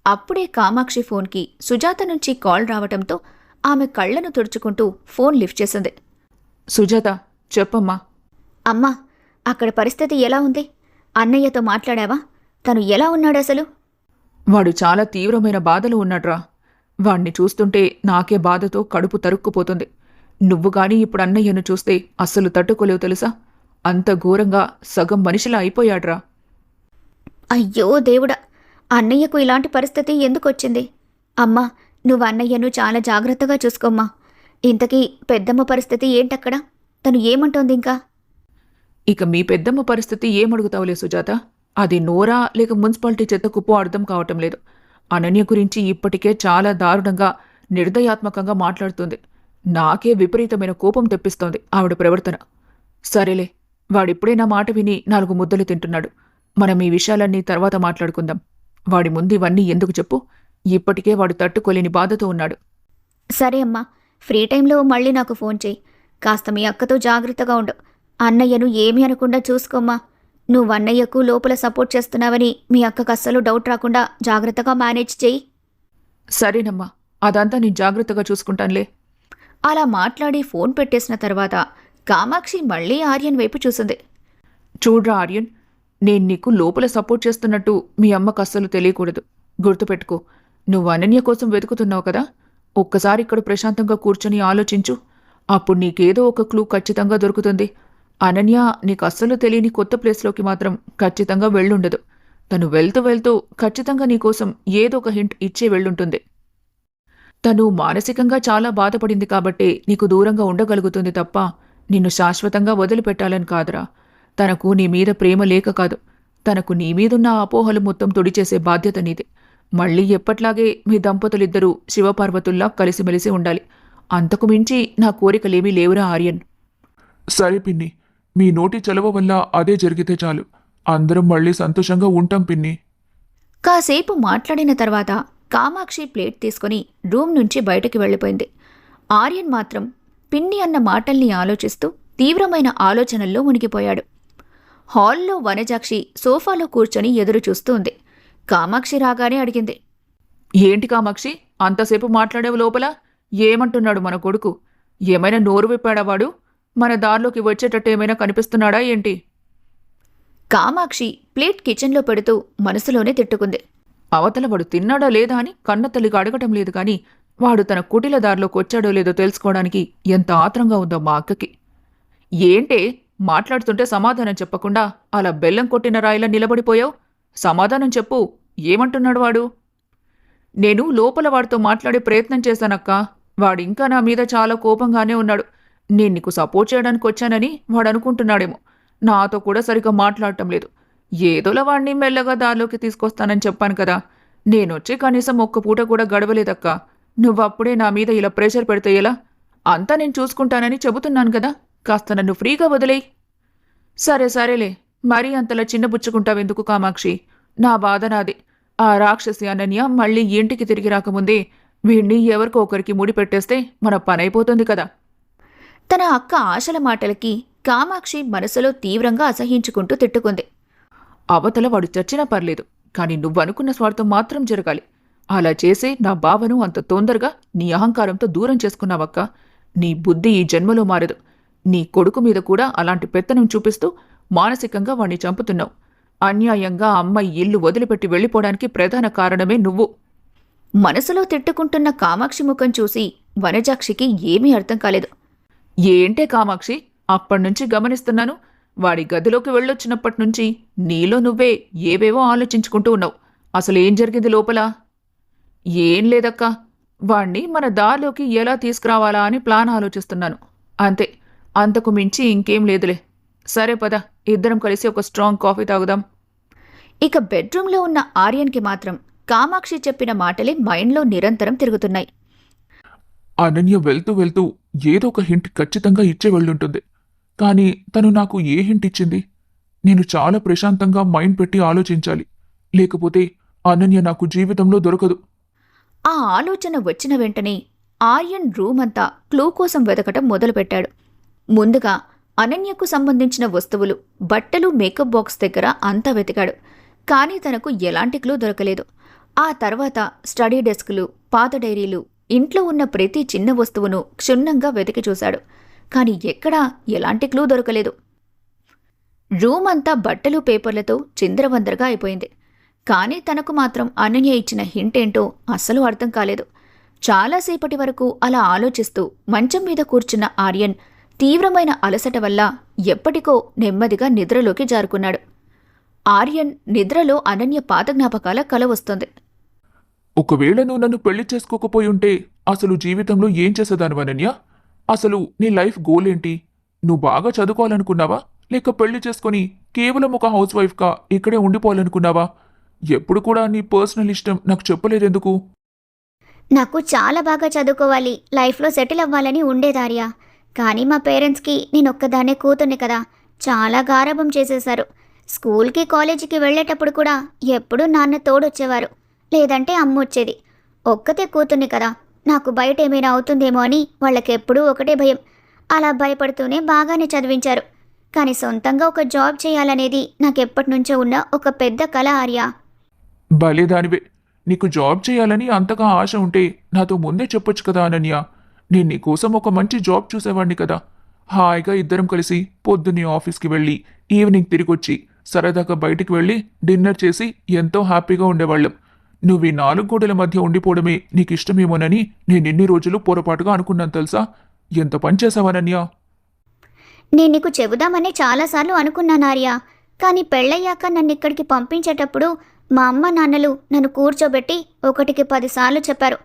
అప్పుడే కామాక్షి ఫోన్కి సుజాత నుంచి కాల్ రావటంతో ఆమె కళ్లను తుడుచుకుంటూ ఫోన్ లిఫ్ట్ చేసింది. సుజాత, చెప్పమ్మా. అమ్మా, అక్కడ పరిస్థితి ఎలా ఉంది? అన్నయ్యతో మాట్లాడావా? తను ఎలా ఉన్నాడసలు? వాడు చాలా తీవ్రమైన బాధలో ఉన్నాడ్రా. వాణ్ణి చూస్తుంటే నాకే బాధతో కడుపు తరుక్కుపోతుంది. నువ్వు గాని ఇప్పుడు అన్నయ్యను చూస్తే అస్సలు తట్టుకోలేవు తెలుసా. అంత ఘోరంగా సగం మనిషిలా అయిపోయాడ్రా. అయ్యో దేవుడా, అన్నయ్యకు ఇలాంటి పరిస్థితి ఎందుకొచ్చింది? అమ్మా, నువ్వు అన్నయ్యను చాలా జాగ్రత్తగా చూసుకోమ్మా. ఇంతకీ పెద్దమ్మ పరిస్థితి ఏంటక్కడ? తను ఏమంటోంది ఇంకా? ఇక మీ పెద్దమ్మ పరిస్థితి ఏమడుగుతావులే సుజాత. అది నోరా లేక మున్సిపాలిటీ చెత్త కుప్పో అర్థం కావటం లేదు. అనన్య గురించి ఇప్పటికే చాలా దారుణంగా, నిర్దయాత్మకంగా మాట్లాడుతుంది. నాకే విపరీతమైన కోపం తెప్పిస్తోంది ఆవిడ ప్రవర్తన. సరేలే, వాడిప్పుడే నా మాట విని 4 ముద్దలు తింటున్నాడు. మనం ఈ విషయాలన్నీ తర్వాత మాట్లాడుకుందాం. వాడి ముందు ఇవన్నీ ఎందుకు చెప్పు. ఇప్పటికే వాడు తట్టుకోలేని బాధతో ఉన్నాడు. సరే అమ్మా, ఫ్రీ టైంలో మళ్ళీ నాకు ఫోన్ చేయి. కాస్త మీ అక్కతో జాగ్రత్తగా ఉండు. అన్నయ్యను ఏమీ అనకుండా చూసుకోమ్మా. నువ్వన్నయ్యకు లోపల సపోర్ట్ చేస్తున్నావని మీ అక్కకు అస్సలు డౌట్ రాకుండా జాగ్రత్తగా మేనేజ్ చెయ్యి. సరేనమ్మా, అదంతా నేను జాగ్రత్తగా చూసుకుంటానులే. అలా మాట్లాడి ఫోన్ పెట్టేసిన తర్వాత కామాక్షి మళ్ళీ ఆర్యన్ వైపు చూసింది. చూడ్రా ఆర్యన్, నేను నీకు లోపల సపోర్ట్ చేస్తున్నట్టు మీ అమ్మకు అస్సలు తెలియకూడదు. గుర్తుపెట్టుకో, నువ్వు అనన్య కోసం వెతుకుతున్నావు కదా. ఒక్కసారి ఇక్కడ ప్రశాంతంగా కూర్చొని ఆలోచించు. అప్పుడు నీకేదో ఒక క్లూ ఖచ్చితంగా దొరుకుతుంది. అనన్య నీకు అస్సలు తెలియని కొత్త ప్లేస్లోకి మాత్రం ఖచ్చితంగా వెళ్ళుండదు. తను వెళ్తూ వెళ్తూ ఖచ్చితంగా నీకోసం ఏదో ఒక హింట్ ఇచ్చే వెళ్ళుంటుంది. తను మానసికంగా చాలా బాధపడింది కాబట్టే నీకు దూరంగా ఉండగలుగుతుంది తప్ప నిన్ను శాశ్వతంగా వదిలిపెట్టాలని కాదురా. తనకు నీ మీద ప్రేమ లేక కాదు, తనకు నీ మీదున్న అపోహలు మొత్తం తుడిచేసే బాధ్యత నీది. మళ్ళీ ఎప్పట్లాగే మీ దంపతులిద్దరూ శివపార్వతుల్లా కలిసిమెలిసి ఉండాలి. అంతకు మించి నా కోరికలేమీ లేవురా ఆర్యన్. సరే పిన్ని, మీ నోటి చలవ వల్ల అదే జరిగితే చాలు. అందరం మళ్ళీ సంతోషంగా ఉంటాం పిన్ని. కాసేపు మాట్లాడిన తర్వాత కామాక్షి ప్లేట్ తీసుకుని రూమ్ నుంచి బయటకు వెళ్ళిపోయింది. ఆర్యన్ మాత్రం పిన్ని అన్న మాటల్ని ఆలోచిస్తూ తీవ్రమైన ఆలోచనల్లో మునిగిపోయాడు. హాల్లో వనజాక్షి సోఫాలో కూర్చొని ఎదురు చూస్తూ ఉంది. కామాక్షి రాగానే అడిగింది. ఏంటి కామాక్షి, అంతసేపు మాట్లాడేవు లోపల? ఏమంటున్నాడు మన కొడుకు? ఏమైనా నోరు విప్పాడా వాడు? మన దారిలోకి వచ్చేటట్టు ఏమైనా కనిపిస్తున్నాడా ఏంటి? కామాక్షి ప్లేట్ కిచెన్లో పెడుతూ మనసులోనే తిట్టుకుంది. అవతల వాడు తిన్నాడా లేదా అని కన్నతల్లిగా అడగటం లేదు కానీ వాడు తన కుటిల దారిలోకి వచ్చాడో లేదో తెలుసుకోవడానికి ఎంత ఆత్రంగా ఉందో మా అక్కకి. ఏంటే, మాట్లాడుతుంటే సమాధానం చెప్పకుండా అలా బెల్లం కొట్టిన రాయిలా నిలబడిపోయావు? సమాధానం చెప్పు, ఏమంటున్నాడు వాడు? నేను లోపల వాడితో మాట్లాడే ప్రయత్నం చేశానక్కా. వాడింకా నా మీద చాలా కోపంగానే ఉన్నాడు. నేను నీకు సపోర్ట్ చేయడానికి వచ్చానని వాడు అనుకుంటున్నాడేమో. నాతో కూడా సరిగ్గా మాట్లాడటం లేదు. ఏదోలా వాడిని మెల్లగా దారిలోకి తీసుకొస్తానని చెప్పాను కదా. నేనొచ్చి కనీసం ఒక్క పూట కూడా గడవలేదక్కా. నువ్వప్పుడే నా మీద ఇలా ప్రెషర్ పెడితే ఎలా? అంతా నేను చూసుకుంటానని చెబుతున్నాను కదా. కాస్త నన్ను ఫ్రీగా వదిలేయ్. సరే సరేలే, మరీ అంతలా చిన్నబుచ్చుకుంటావెందుకు కామాక్షి? నా బాధ నాది. ఆ రాక్షసి అనన్య మళ్ళీ ఇంటికి తిరిగి రాకముందే వీణ్ణి ఎవరికో ఒకరికి ముడిపెట్టేస్తే మన పనైపోతుంది కదా. తన అక్క ఆశల మాటలకి కామాక్షి మనసులో తీవ్రంగా అసహించుకుంటూ తిట్టుకుంది. అవతల వాడు చచ్చినా పర్లేదు, కానీ నువ్వనుకున్న స్వార్థం మాత్రం జరగాలి. అలా చేసే నా బావను అంత తొందరగా నీ అహంకారంతో దూరం చేసుకున్నావక్క. నీ బుద్ధి ఈ జన్మలో మారదు. నీ కొడుకు మీద కూడా అలాంటి పెత్తనం చూపిస్తూ మానసికంగా వాణ్ణి చంపుతున్నావు. అన్యాయంగా అమ్మాయి ఇల్లు వదిలిపెట్టి వెళ్ళిపోవడానికి ప్రధాన కారణమే నువ్వు. మనసులో తిట్టుకుంటున్న కామాక్షి ముఖం చూసి వనజాక్షికి ఏమీ అర్థం కాలేదు. ఏంటే కామాక్షి, అప్పటినుంచి గమనిస్తున్నాను. వాడి గదిలోకి వెళ్ళొచ్చినప్పటినుంచి నీలో నువ్వే ఏవేవో ఆలోచించుకుంటూ ఉన్నావు. అసలేం జరిగింది లోపల? ఏం లేదక్కా, వాణ్ణి మన దారిలోకి ఎలా తీసుకురావాలా అని ప్లాన్ ఆలోచిస్తున్నాను. అంతే, అంతకు మించి ఇంకేం లేదులే. సరే పద, ఇద్దరం కలిసి ఒక స్ట్రాంగ్ కాఫీ తాగుదాం. ఇక బెడ్రూమ్లో ఉన్న ఆర్యన్కి మాత్రం కామాక్షి చెప్పిన మాటలే మైండ్లో నిరంతరం తిరుగుతున్నాయి. అనన్య వెళ్తూ వెళ్తూ ఏదో ఒక హింట్ ఖచ్చితంగా ఇచ్చే వెళ్ళుంటుంది. కానీ తను నాకు ఏ హింట్ ఇచ్చింది? నేను చాలా ప్రశాంతంగా మైండ్ పెట్టి ఆలోచించాలి. లేకపోతే అనన్య నాకు జీవితంలో దొరకదు. ఆ ఆలోచన వచ్చిన వెంటనే ఆర్యన్ రూమ్ అంతా క్లూ కోసం వెతకటం మొదలుపెట్టాడు. ముందుగా అనన్యకు సంబంధించిన వస్తువులు, బట్టలు, మేకప్ బాక్స్ దగ్గర అంతా వెతికాడు. కానీ తనకు ఎలాంటి క్లూ దొరకలేదు. ఆ తర్వాత స్టడీ డెస్క్లు, పాత డైరీలు, ఇంట్లో ఉన్న ప్రతి చిన్న వస్తువును క్షుణ్ణంగా వెతికి చూశాడు. కానీ ఎక్కడా ఎలాంటి క్లూ దొరకలేదు. రూమ్ అంతా బట్టలు, పేపర్లతో చిందరవందరగా అయిపోయింది. కానీ తనకు మాత్రం అనన్య ఇచ్చిన హింట్ ఏంటో అస్సలు అర్థం కాలేదు. చాలాసేపటి వరకు అలా ఆలోచిస్తూ మంచం మీద కూర్చున్న ఆర్యన్ తీవ్రమైన అలసట వల్ల ఎప్పటికో నెమ్మదిగా నిద్రలోకి జారుకున్నాడు. ఆర్యన్ నిద్రలో అనన్య పాత జ్ఞాపకాల కల వస్తుంది. ఒకవేళ నువ్వు నన్ను పెళ్లి చేసుకోకపోయి ఉంటే అసలు జీవితంలో ఏం చేసేదాను అనన్య? అసలు నీ లైఫ్ గోల్ ఏంటి? నువ్వు బాగా చదువుకోవాలనుకున్నావా, లేక పెళ్లి చేసుకుని కేవలం ఒక హౌస్ వైఫ్గా ఇక్కడే ఉండిపోవాలనుకున్నావా? ఎప్పుడు కూడా నీ పర్సనల్ ఇష్టం నాకు చెప్పలేదెందుకు? నాకు చాలా బాగా చదువుకోవాలి, లైఫ్లో సెటిల్ అవ్వాలని ఉండేదార్యా. కానీ మా పేరెంట్స్కి నేను ఒక్కదాన్నే కూతుర్ని కదా, చాలా గారాబం చేసేశారు. స్కూల్కి, కాలేజీకి వెళ్ళేటప్పుడు కూడా ఎప్పుడూ నాన్న తోడొచ్చేవారు, లేదంటే అమ్మ వచ్చేది. ఒక్కతే కూతుర్ని కదా, నాకు బయట ఏమైనా అవుతుందేమో అని వాళ్ళకెప్పుడూ ఒకటే భయం. అలా భయపడుతూనే బాగానే చదివించారు. కానీ సొంతంగా ఒక జాబ్ చేయాలనేది నాకెప్పటి నుంచో ఉన్న ఒక పెద్ద కల ఆర్య. భలే దానివే. నీకు జాబ్ చేయాలని అంతగా ఆశ ఉంటే నాతో ముందే చెప్పొచ్చు కదా అనన్య. నేను నీకోసం ఒక మంచి జాబ్ చూసేవాడిని కదా. హాయిగా ఇద్దరం కలిసి పొద్దున్నే ఆఫీస్కి వెళ్ళి ఈవినింగ్ తిరిగొచ్చి సరదాగా బయటికి వెళ్ళి డిన్నర్ చేసి ఎంతో హ్యాపీగా ఉండేవాళ్ళం. నువ్వు ఈ 4 గోడల మధ్య ఉండిపోవడమే నీకు ఇష్టమేమోనని నేను ఇన్ని రోజులు పొరపాటుగా అనుకున్నాను తెలుసా. ఎంత పని చేసావనన్యా. నేను నీకు చెబుదామని చాలాసార్లు అనుకున్నాను ఆర్య. కానీ పెళ్ళయ్యాక నన్ను ఇక్కడికి పంపించేటప్పుడు మా అమ్మ నాన్నలు నన్ను కూర్చోబెట్టి 1కి 10 సార్లు చెప్పారు.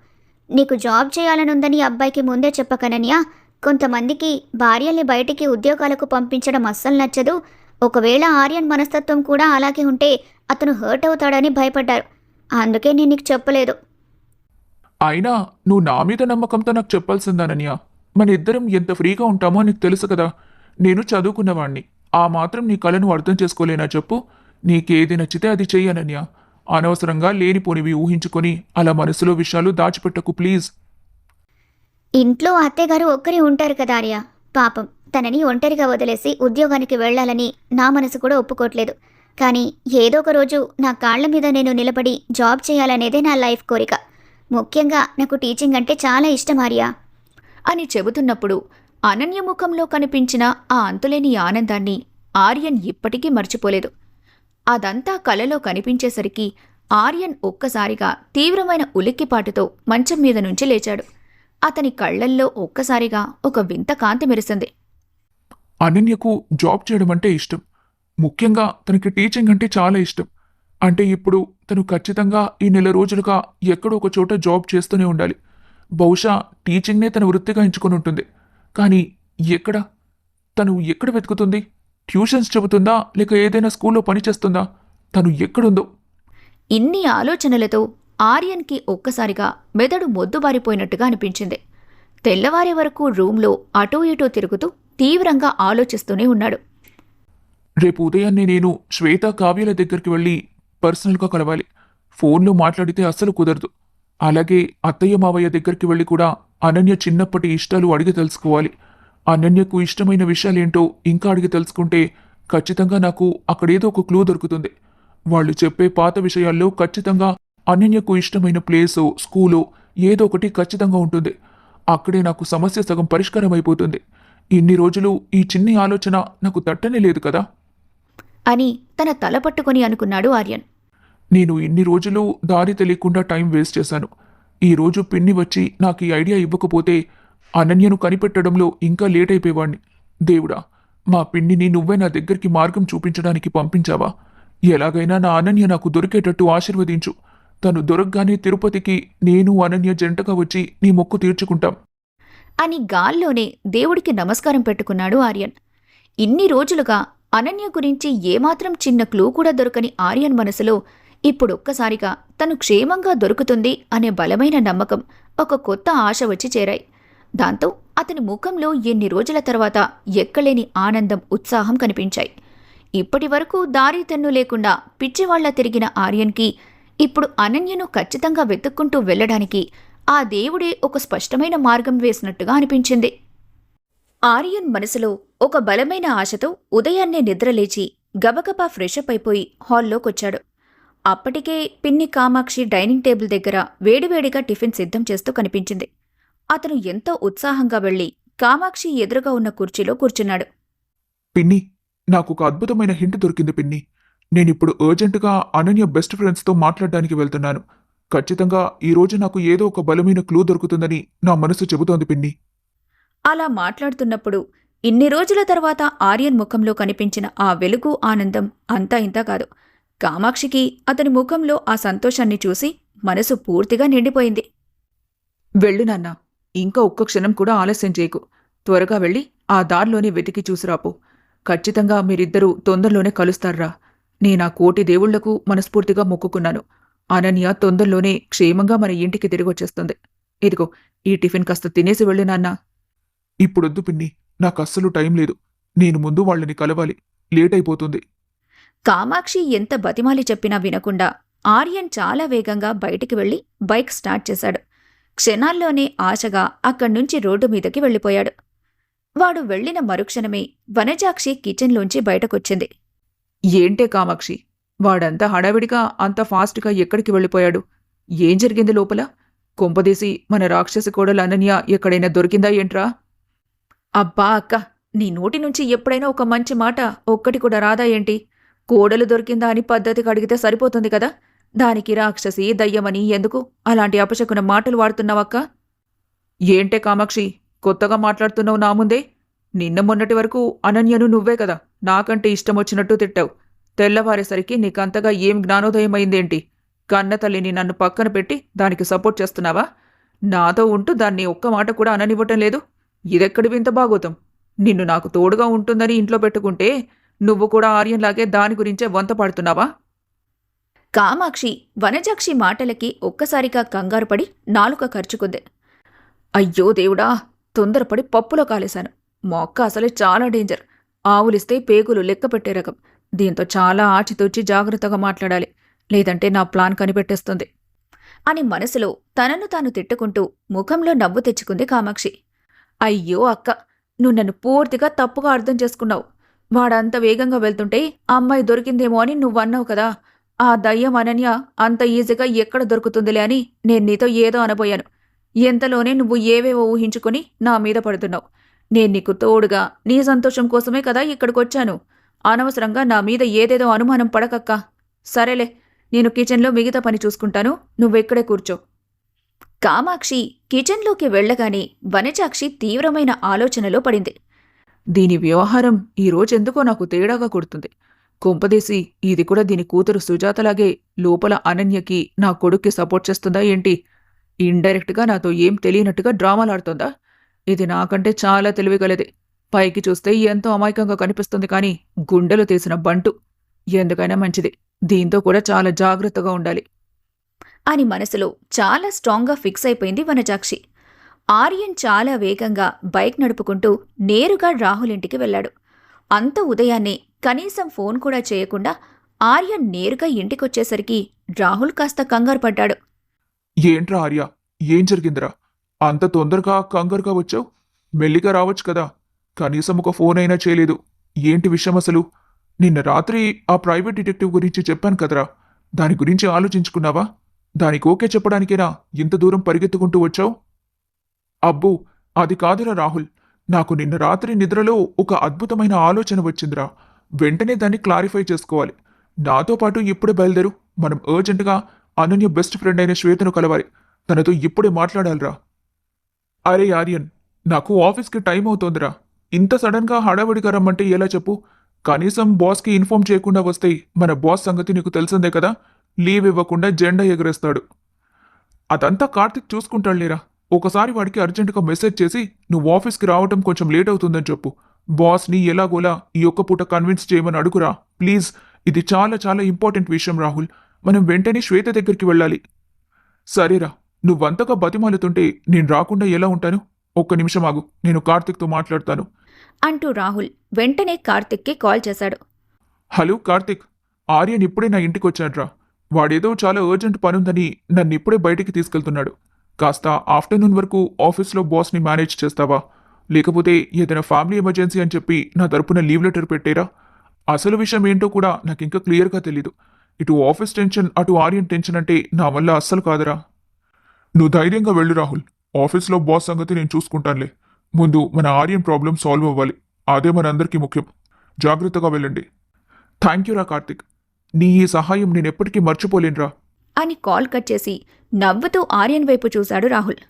నీకు జాబ్ చేయాలనుందని అబ్బాయికి ముందే చెప్పకనన్యా. కొంతమందికి భార్యల్ని బయటికి ఉద్యోగాలకు పంపించడం అస్సలు నచ్చదు. ఒకవేళ ఆర్యన్ మనస్తత్వం కూడా అలాగే ఉంటే అతను హర్ట్ అవుతాడని భయపడ్డారు. అందుకే నేను నీకు చెప్పలేదు. అయినా నువ్వు నా మీద నమ్మకంతో నాకు చెప్పాల్సిందానన్యా. మన ఇద్దరం ఎంత ఫ్రీగా ఉంటామో నీకు తెలుసు కదా. నేను చదువుకున్నవాణ్ణి. ఆ మాత్రం నీ కళను అర్థం చేసుకోలేనా చెప్పు. నీకేది నచ్చితే అది చెయ్యనన్యా. అనవసరంగా లేనిపోనివి ఊహించుకొని అలా మనసులో విషయాలు దాచిపెట్టకు ప్లీజ్. ఇంట్లో అత్తయ్యగారు ఒక్కరే ఉంటారు కదా ఆర్య. పాపం తనని ఒంటరిగా వదిలేసి ఉద్యోగానికి వెళ్ళాలని నా మనసు కూడా ఒప్పుకోవట్లేదు. కానీ ఏదో ఒక రోజు నా కాళ్ల మీద నేను నిలబడి జాబ్ చేయాలనేదే నా లైఫ్ కోరిక. ముఖ్యంగా నాకు టీచింగ్ అంటే చాలా ఇష్టం ఆర్య. అని చెబుతున్నప్పుడు అనన్య ముఖంలో కనిపించిన ఆ అంతులేని ఆనందాన్ని ఆర్యన్ ఇప్పటికీ మర్చిపోలేదు. అదంతా కలలో కనిపించేసరికి ఆర్యన్ ఒక్కసారిగా తీవ్రమైన ఉలిక్కిపాటుతో మంచం మీద నుంచి లేచాడు. అతని కళ్లల్లో ఒక్కసారిగా ఒక వింత కాంతి మెరిసింది. అనన్యకు జాబ్ చేయడం అంటే ఇష్టం. ముఖ్యంగా తనకి టీచింగ్ అంటే చాలా ఇష్టం. అంటే ఇప్పుడు తను ఖచ్చితంగా ఈ 1 రోజులుగా ఎక్కడో ఒక చోట జాబ్ చేస్తూనే ఉండాలి. బహుశా టీచింగ్నే తన వృత్తిగా ఎంచుకొని ఉంటుంది. కానీ ఎక్కడ? తను ఎక్కడ వెతుకుతుంది? ట్యూషన్స్ చెబుతుందా లేక ఏదైనా స్కూల్లో పనిచేస్తుందా? తను ఎక్కడుందో? ఇన్ని ఆలోచనలతో ఆర్యన్కి ఒక్కసారిగా మెదడు మొద్దుబారిపోయినట్టుగా అనిపించింది. తెల్లవారే వరకు రూంలో అటూ ఇటూ తిరుగుతూ తీవ్రంగా ఆలోచిస్తూనే ఉన్నాడు. రేపు ఉదయాన్నే నేను శ్వేత కావ్యాల దగ్గరికి వెళ్ళి పర్సనల్గా కలవాలి. ఫోన్లో మాట్లాడితే అస్సలు కుదరదు. అలాగే అత్తయ్య మావయ్య దగ్గరికి వెళ్ళి కూడా అనన్య చిన్నప్పటి ఇష్టాలు అడిగి తెలుసుకోవాలి. అనన్యకు ఇష్టమైన విషయాలేంటో ఇంకా అడిగి తెలుసుకుంటే ఖచ్చితంగా నాకు అక్కడేదో ఒక క్లూ దొరుకుతుంది. వాళ్ళు చెప్పే పాత విషయాల్లో ఖచ్చితంగా అనన్యకు ఇష్టమైన ప్లేసో స్కూలో ఏదో ఒకటి ఖచ్చితంగా ఉంటుంది. అక్కడే నాకు సమస్య సగం పరిష్కారం అయిపోతుంది. ఇన్ని రోజులు ఈ చిన్ని ఆలోచన నాకు తట్టనే లేదు కదా అని తన తల పట్టుకొని అనుకున్నాడు ఆర్యన్. నేను ఇన్ని రోజులు దారి తెలియకుండా టైం వేస్ట్ చేశాను. ఈ రోజు పిన్ని వచ్చి నాకు ఈ ఐడియా ఇవ్వకపోతే అనన్యను కనిపెట్టడంలో ఇంకా లేట్ అయిపోయేవాణ్ణి. దేవుడా, మా పిన్నిని నువ్వే నా దగ్గరికి మార్గం చూపించడానికి పంపించావా? ఎలాగైనా నా అనన్య నాకు దొరికేటట్టు ఆశీర్వదించు. తను దొరకగానే తిరుపతికి నేను అనన్య జంటగా వచ్చి నీ మొక్కు తీర్చుకుంటాం అని గాల్లోనే దేవుడికి నమస్కారం పెట్టుకున్నాడు ఆర్యన్. ఇన్ని రోజులుగా అనన్య గురించి ఏమాత్రం చిన్న క్లూ కూడా దొరకని ఆర్యన్ మనసులో ఇప్పుడొక్కసారిగా తను క్షేమంగా దొరుకుతుంది అనే బలమైన నమ్మకం, ఒక కొత్త ఆశ వచ్చి చేరాయి. దాంతో అతని ముఖంలో ఎన్ని రోజుల తర్వాత ఎక్కలేని ఆనందం, ఉత్సాహం కనిపించాయి. ఇప్పటివరకు దారి తెన్ను లేకుండా పిచ్చివాళ్ల తిరిగిన ఆర్యన్కి ఇప్పుడు అనన్యను ఖచ్చితంగా వెతుక్కుంటూ వెళ్లడానికి ఆ దేవుడే ఒక స్పష్టమైన మార్గం వేసినట్టుగా అనిపించింది. ఆర్యన్ మనసులో ఒక బలమైన ఆశతో ఉదయాన్నే నిద్రలేచి గబగబా ఫ్రెషప్ అయిపోయి హాల్లోకొచ్చాడు. అప్పటికే పిన్ని కామాక్షి డైనింగ్ టేబుల్ దగ్గర వేడివేడిగా టిఫిన్ సిద్ధం చేస్తూ కనిపించింది. అతను ఎంతో ఉత్సాహంగా వెళ్లి కామాక్షి ఎదురుగా ఉన్న కుర్చీలో కూర్చున్నాడు. పిన్ని, నాకు ఒక అద్భుతమైన హింట్ దొరికింది పిన్ని. నేనిప్పుడు అర్జెంటుగా అనన్య బెస్ట్ ఫ్రెండ్స్తో మాట్లాడడానికి వెళ్తున్నాను. ఖచ్చితంగా ఈ రోజు నాకు ఏదో ఒక బలమైన క్లూ దొరుకుతుందని నా మనసు చెబుతోంది పిన్ని. అలా మాట్లాడుతున్నప్పుడు ఇన్ని రోజుల తర్వాత ఆర్యన్ ముఖంలో కనిపించిన ఆ వెలుగు, ఆనందం అంతా ఇంతా కాదు. కామాక్షికి అతని ముఖంలో ఆ సంతోషాన్ని చూసి మనసు పూర్తిగా నిండిపోయింది. వెళ్ళు నాన్నా, ఇంకా ఒక్క క్షణం కూడా ఆలస్యం చేయకు. త్వరగా వెళ్ళి ఆ దారిలోనే వెతికి చూసిరాపో. ఖచ్చితంగా మీరిద్దరూ తొందరలోనే కలుస్తారా. నేనా కోటి దేవుళ్లకు మనస్ఫూర్తిగా మొక్కుకున్నాను. అనన్య తొందరలోనే క్షేమంగా మన ఇంటికి తిరిగొచ్చేస్తుంది. ఇదిగో ఈ టిఫిన్ కాస్త తినేసి వెళ్ళు నాన్నా. ఇప్పుడొద్దు పిన్ని, నాకు అస్సలు టైం లేదు. నేను ముందు వాళ్ళని కలవాలి. లేట్ అయిపోతుంది. కామాక్షి ఎంత బతిమాలి చెప్పినా వినకుండా ఆర్యన్ చాలా వేగంగా బయటికి వెళ్లి బైక్ స్టార్ట్ చేశాడు. క్షణాల్లోనే ఆశగా అక్కడ్నుంచి రోడ్డు మీదకి వెళ్ళిపోయాడు. వాడు వెళ్ళిన మరుక్షణమే వనజాక్షి కిచెన్లోంచి బయటకొచ్చింది. ఏంటే కామాక్షి, వాడంతా హడావిడిగా అంత ఫాస్ట్గా ఎక్కడికి వెళ్ళిపోయాడు? ఏం జరిగింది లోపల? కొంపదీసి మన రాక్షసి కోడలు అనన్య ఎక్కడైనా దొరికిందా ఏంట్రా? అబ్బా అక్క, నీ నోటి నుంచి ఎప్పుడైనా ఒక మంచి మాట ఒక్కటి కూడా రాదా ఏంటి? కోడలు దొరికిందా అని పద్ధతిగా అడిగితే సరిపోతుంది కదా. దానికి రాక్షసి దయ్యమని ఎందుకు అలాంటి అపశకున మాటలు వాడుతున్నావక్క? ఏంటే కామాక్షి, కొత్తగా మాట్లాడుతున్నావు నా ముందే? నిన్న మొన్నటి వరకు అనన్యను నువ్వే కదా నాకంటే ఇష్టం వచ్చినట్టు తిట్టావు. తెల్లవారేసరికి నీకంతగా ఏం జ్ఞానోదయం అయిందేంటి? కన్న తల్లిని నన్ను పక్కన పెట్టి దానికి సపోర్ట్ చేస్తున్నావా? నాతో ఉంటూ దాన్ని ఒక్క మాట కూడా అననివ్వటం లేదు. ఇదెక్కడి వింత బాగోతం? నిన్ను నాకు తోడుగా ఉంటుందని ఇంట్లో పెట్టుకుంటే నువ్వు కూడా ఆర్యంలాగే దాని గురించే వంత పాడుతున్నావా? కామాక్షి వనజాక్షి మాటలకి ఒక్కసారిగా కంగారుపడి నాలుక ఖర్చుకుంది. అయ్యో దేవుడా, తొందరపడి పప్పులో కాలేశాను. మొక్క అసలే చాలా డేంజర్. ఆవులిస్తే పేగులు లెక్క పెట్టే రకం. దీంతో చాలా ఆచితూచి జాగ్రత్తగా మాట్లాడాలి, లేదంటే నా ప్లాన్ కనిపెట్టేస్తుంది అని మనసులో తనను తాను తిట్టుకుంటూ ముఖంలో నవ్వు తెచ్చుకుంది కామాక్షి. అయ్యో అక్క, నువ్వు నన్ను పూర్తిగా తప్పుగా అర్థం చేసుకున్నావు. వాడంత వేగంగా వెళ్తుంటే అమ్మాయి దొరికిందేమో అని నువ్వన్నావు కదా. ఆ దయ్యం అనన్య అంత ఈజీగా ఎక్కడ దొరుకుతుందిలే అని నేను నీతో ఏదో అనబోయాను. ఎంతలోనే నువ్వు ఏవేవో ఊహించుకుని నా మీద పడుతున్నావు. నేను నీకు తోడుగా నీ సంతోషం కోసమే కదా ఇక్కడికొచ్చాను. అనవసరంగా నా మీద ఏదేదో అనుమానం పడకక్క. సరేలే, నేను కిచెన్లో మిగతా పని చూసుకుంటాను, నువ్వెక్కడే కూర్చో. కామాక్షి కిచెన్లోకి వెళ్ళగానే వనజాక్షి తీవ్రమైన ఆలోచనలో పడింది. దీని వ్యవహారం ఈరోజెందుకో నాకు తేడాగా కొడుతుంది. కొంపదీసి ఇది కూడా దీని కూతురు సుజాతలాగే లోపల అనన్యకి నా కొడుక్కి సపోర్ట్ చేస్తుందా ఏంటి? ఇండైరెక్ట్గా నాతో ఏం తెలియనట్టుగా డ్రామాలాడుతోందా? ఇది నాకంటే చాలా తెలివిగలది. పైకి చూస్తే ఎంతో అమాయకంగా కనిపిస్తుంది, కానీ గుండెలు తీసిన బంటు. ఎందుకైనా మంచిది, దీంతో కూడా చాలా జాగ్రత్తగా ఉండాలి అని మనసులో చాలా స్ట్రాంగ్గా ఫిక్స్ అయిపోయింది వనజాక్షి. ఆర్యన్ చాలా వేగంగా బైక్ నడుపుకుంటూ నేరుగా రాహుల్ ఇంటికి వెళ్ళాడు. అంత ఉదయాన్నే కనీసం ఫోన్ కూడా చేయకుండా ఆర్యన్ నేరుగా ఇంటికొచ్చేసరికి రాహుల్ కాస్త కంగారు పడ్డాడు. ఏంట్రా ఆర్య, ఏం జరిగిందిరా? అంత తొందరగా కంగారుగా వచ్చావు? మెల్లిగా రావచ్చు కదా. కనీసం ఒక ఫోన్ అయినా చేయలేదు. ఏంటి విషయం అసలు? నిన్న రాత్రి ఆ ప్రైవేట్ డిటెక్టివ్ గురించి చెప్పాను కదరా, దాని గురించి ఆలోచించుకున్నావా? దానికి ఓకే చెప్పడానికేనా ఇంత దూరం పరిగెత్తుకుంటూ వచ్చావు? అబ్బో, అది కాదురా రాహుల్. నాకు నిన్న రాత్రి నిద్రలో ఒక అద్భుతమైన ఆలోచన వచ్చిందిరా. వెంటనే దాన్ని క్లారిఫై చేసుకోవాలి. నాతో పాటు ఇప్పుడే బయలుదేరు. మనం అర్జెంటుగా అనన్య బెస్ట్ ఫ్రెండ్ అయిన శ్వేతను కలవాలి. తనతో ఇప్పుడే మాట్లాడాలిరా. అరే ఆర్యన్, నాకు ఆఫీస్కి టైం అవుతోందిరా. ఇంత సడన్గా హడావిడిగా రమ్మంటే ఎలా చెప్పు? కనీసం బాస్కి ఇన్ఫార్మ్ చేయకుండా వస్తే మన బాస్ సంగతి నీకు తెలిసిందే కదా. లీవ్ ఇవ్వకుండా జెండా ఎగరేస్తాడు. అదంతా కార్తిక్ చూసుకుంటాడులేరా. ఒకసారి వాడికి అర్జెంటుగా మెసేజ్ చేసి నువ్వు ఆఫీస్కి రావటం కొంచెం లేట్ అవుతుందని చెప్పు. బాస్ని ఎలాగోలా ఈ ఒక్క పూట కన్విన్స్ చేయమని అడుగురా ప్లీజ్. ఇది చాలా చాలా ఇంపార్టెంట్ విషయం రాహుల్. మనం వెంటనే శ్వేత దగ్గరికి వెళ్ళాలి. సరేరా, నువ్వంతగా బతిమాలుతుంటే నేను రాకుండా ఎలా ఉంటాను? ఒక్క నిమిషం ఆగు, నేను కార్తిక్తో మాట్లాడతాను అంటూ రాహుల్ వెంటనే కార్తిక్కి కాల్ చేశాడు. హలో కార్తిక్, ఆర్యన్ ఇప్పుడే నా ఇంటికి వచ్చాడ్రా. వాడేదో చాలా అర్జెంట్ పనుందని నన్ను ఇప్పుడే బయటికి తీసుకెళ్తున్నాడు. కాస్త ఆఫ్టర్నూన్ వరకు ఆఫీస్లో బాస్ని మేనేజ్ చేస్తావా? లేకపోతే ఏదైనా ఫ్యామిలీ ఎమర్జెన్సీ అని చెప్పి నా తరపున లీవ్ లెటర్ పెట్టేరా? అసలు విషయం ఏంటో కూడా నాకు ఇంకా క్లియర్గా తెలీదు. ఇటు ఆఫీస్ టెన్షన్, అటు ఆర్యన్ టెన్షన్ అంటే నా వల్ల అస్సలు కాదురా. నువ్వు ధైర్యంగా వెళ్ళు రాహుల్. ఆఫీస్లో బాస్ సంగతి నేను చూసుకుంటానులే. ముందు మన ఆర్యన్ ప్రాబ్లం సాల్వ్ అవ్వాలి. అదే మనందరికీ ముఖ్యం. జాగ్రత్తగా వెళ్ళండి. థ్యాంక్ యూ రా కార్తిక్. నీ ఈ సహాయం నేను ఎప్పటికీ మర్చిపోలేనురా అని కాల్ కట్ చేసి నవ్వుతూ ఆర్యన్ వైపు చూశాడు రాహుల్.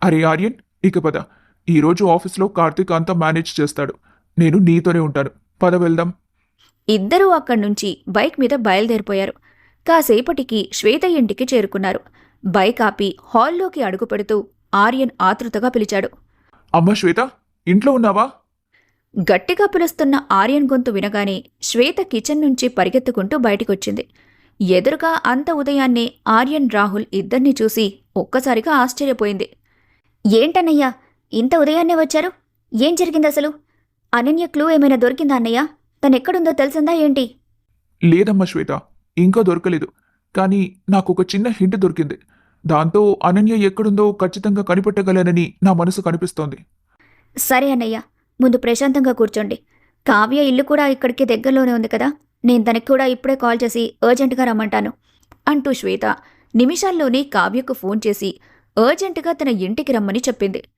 అరే ఆర్యన్, ఇక పద. ఈరోజు ఆఫీస్లో కార్తిక్ అంతా మేనేజ్ చేస్తాడు. నేను నీతోనే ఉంటాను. పద వెళ్దాం. ఇద్దరూ అక్కడ్నుంచి బైక్ మీద బయలుదేరిపోయారు. కాసేపటికి శ్వేత ఇంటికి చేరుకున్నారు. బైక్ ఆపి హాల్లోకి అడుగుపెడుతూ ఆర్యన్ ఆతృతగా పిలిచాడు. అమ్మ శ్వేత, ఇంట్లో ఉన్నావా? గట్టిగా పిలుస్తున్న ఆర్యన్ గొంతు వినగానే శ్వేత కిచెన్ నుంచి పరిగెత్తుకుంటూ బయటికొచ్చింది. ఎదురుగా అంత ఉదయాన్నే ఆర్యన్ రాహుల్ ఇద్దర్నీ చూసి ఒక్కసారిగా ఆశ్చర్యపోయింది. ఏంటన్నయ్యా, ఇంత ఉదయాన్నే వచ్చారు? ఏం జరిగిందసలు? అనన్య క్లూ ఏమైనా దొరికిందా అన్నయ్య? తనెక్కడుందో తెలిసిందా ఏంటి? లేదమ్మా శ్వేత, ఇంకా దొరకలేదు. కానీ నాకు ఒక చిన్న హింట్ దొరికింది. దాంతో అనన్య ఎక్కడుందో ఖచ్చితంగా కనిపెట్టగలనని నా మనసు కనిపిస్తోంది. సరే అన్నయ్య, ముందు ప్రశాంతంగా కూర్చోండి. కావ్య ఇల్లు కూడా ఇక్కడికి దగ్గరలోనే ఉంది కదా, నేను తనకి కూడా ఇప్పుడే కాల్ చేసి అర్జెంటుగా రమ్మంటాను అంటూ శ్వేత నిమిషాల్లోనే కావ్యకు ఫోన్ చేసి అర్జెంటుగా తన ఇంటికి రమ్మని చెప్పింది.